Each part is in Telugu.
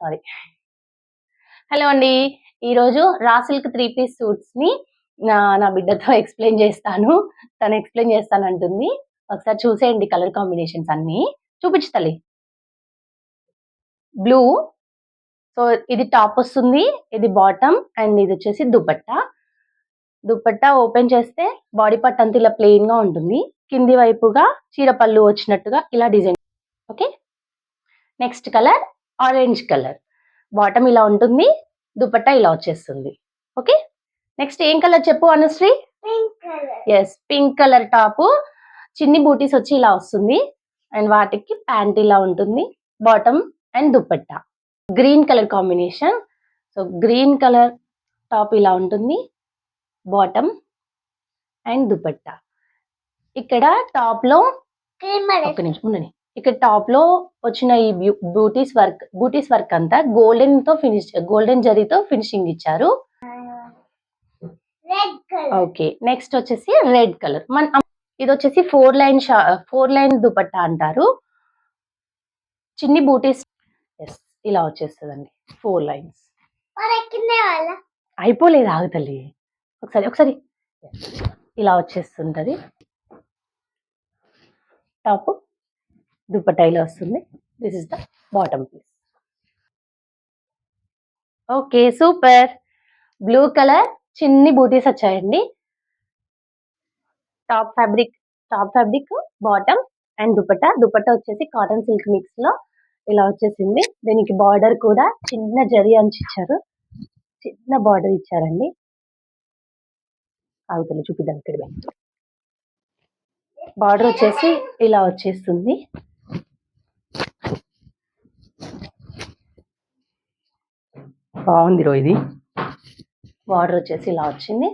సారీ. హలో అండి. ఈరోజు రా సిల్క్ 3 పీస్ సూట్స్‌ని నా బిడ్డతో ఎక్స్‌ప్లెయిన్ చేస్తాను. తను ఎక్స్‌ప్లెయిన్ చేస్తానంటుంది. ఒకసారి చూసేయండి కలర్ కాంబినేషన్స్ అన్నీ. చూపించు తల్లి. బ్లూ. సో, ఇది టాప్ వస్తుంది. ఇది బాటమ్ అండ్ ఇదొచ్చేసి దుపట్టా. దుపట్టా ఓపెన్ చేస్తే బాడీ పార్ట్ అంతా ఇలా ప్లెయిన్‌గా ఉంటుంది. కింది వైపుగా చీర పళ్ళు వచ్చినట్టుగా ఇలా design. Okay. Next colour orange colour. Bottom ఇలా ఉంటుంది. దుపట్టా ఇలా వచ్చేస్తుంది. ఓకే. నెక్స్ట్ ఏం కలర్ చెప్పు Anushri. Yes, pink colour top. చిన్ని బూటీస్ వచ్చి ఇలా వస్తుంది అండ్ వాటికి ప్యాంట్ ఇలా ఉంటుంది. Bottom and dupatta green colour combination. So green colour top ఇలా ఉంటుంది. Bottom and dupatta. ఇక్కడ టాప్ లో ఒక నిమిషం ఉండండి. ఇక్కడ టాప్ లో వచ్చిన ఈ బూటీస్ వర్క్ అంతా గోల్డెన్ జరీతో ఫినిషింగ్ ఇచ్చారు. ఓకే. నెక్స్ట్ వచ్చేసి రెడ్ కలర్. ఇది వచ్చేసి 4 లైన్ దుపట్టా అంటారు. చిన్ని బూటీస్ ఇలా వచ్చేస్తుందండి. 4 లైన్స్. అయిపోలేదు, ఆగుతల్లి. ఒకసారి ఇలా వచ్చేస్తుంటది. టాప్ దుపట్టా ఇలా వస్తుంది. This is the bottom piece. Okay, super. Blue colour చిన్ని బూటీస్ వచ్చాయండి. Top fabric bottom and dupatta వచ్చేసి కాటన్ సిల్క్ మిక్స్ లో ఇలా వచ్చేసింది. దీనికి బార్డర్ కూడా చిన్న జరీ అంచు ఇచ్చారు. చిన్న బార్డర్ ఇచ్చారండి. అవుతుంది, చూపిద్దాం. ఇక్కడ బార్డర్ వచ్చేసి ఇలా వచ్చేస్తుంది. బాగుంది ఇది. బార్డర్ వచ్చేసి ఇలా వచ్చింది.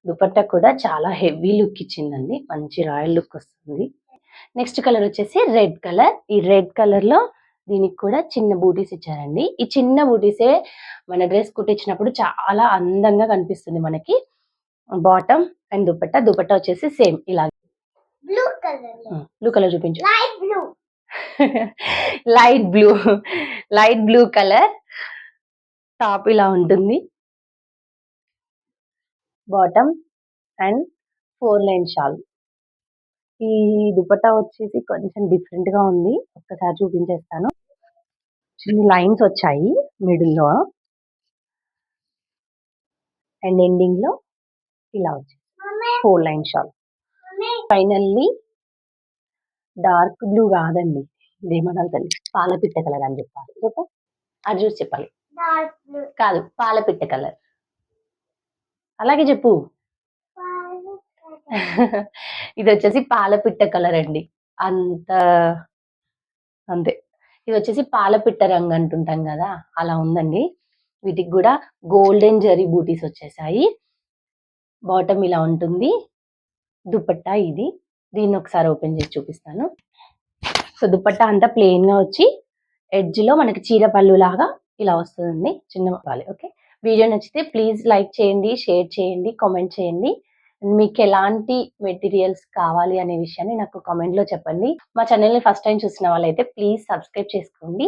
దుపట్టా కూడా చాలా హెవీ లుక్ ఇచ్చిందండి. మంచి రాయల్ లుక్ వస్తుంది. నెక్స్ట్ కలర్ వచ్చేసి రెడ్ కలర్. ఈ రెడ్ కలర్ లో దీనికి కూడా చిన్న బూటీస్ ఇచ్చారండి. ఈ చిన్న బూటీసే మన డ్రెస్ కుట్టించినప్పుడు చాలా అందంగా కనిపిస్తుంది మనకి. బాటమ్ అండ్ దుపట్టా వచ్చేసి సేమ్ ఇలా. బ్లూ కలర్ చూపించు. Light blue colour. టాప్ ఇలా ఉంటుంది. Bottom and 4 line shawl. ఈ దుపట్టా వచ్చేసి కొంచెం డిఫరెంట్ గా ఉంది. ఒక్కసారి చూపించేస్తాను. చిన్న లైన్స్ వచ్చాయి మిడిల్ లో అండ్ ఎండింగ్ లో ఇలా వచ్చింది. 4 line shawl. Finally dark blue కాదండి, ఇదేమనాలి తల్లి, పాలపిట్ట కలర్ అని చెప్పాలి. చెప్పు, అది చూసి చెప్పాలి. కాదు, పాలపిట్ట కలర్. అలాగే చెప్పు. ఇది వచ్చేసి పాలపిట్ట కలర్ అండి. అంతే. ఇది వచ్చేసి పాలపిట్ట రంగు అంటుంటాం కదా, అలా ఉందండి. వీటికి కూడా గోల్డెన్ జరీ బూటీస్ వచ్చేసాయి. బాటమ్ ఇలా ఉంటుంది. దుపట్టా ఇది. దీన్ని ఒకసారి ఓపెన్ చేసి చూపిస్తాను. సో దుపట్టా అంతా ప్లెయిన్ గా వచ్చి ఎడ్జ్ లో మనకి చీర పళ్ళు లాగా ఇలా వస్తుంది. చిన్న ఓకే. వీడియో నచ్చితే ప్లీజ్ లైక్ చేయండి, షేర్ చేయండి, కామెంట్ చేయండి. మీకు ఎలాంటి మెటీరియల్స్ కావాలి అనే విషయాన్ని నాకు కామెంట్ లో చెప్పండి. మా ఛానల్ ని ఫస్ట్ టైం చూసిన వాళ్ళైతే ప్లీజ్ సబ్స్క్రైబ్ చేసుకోండి.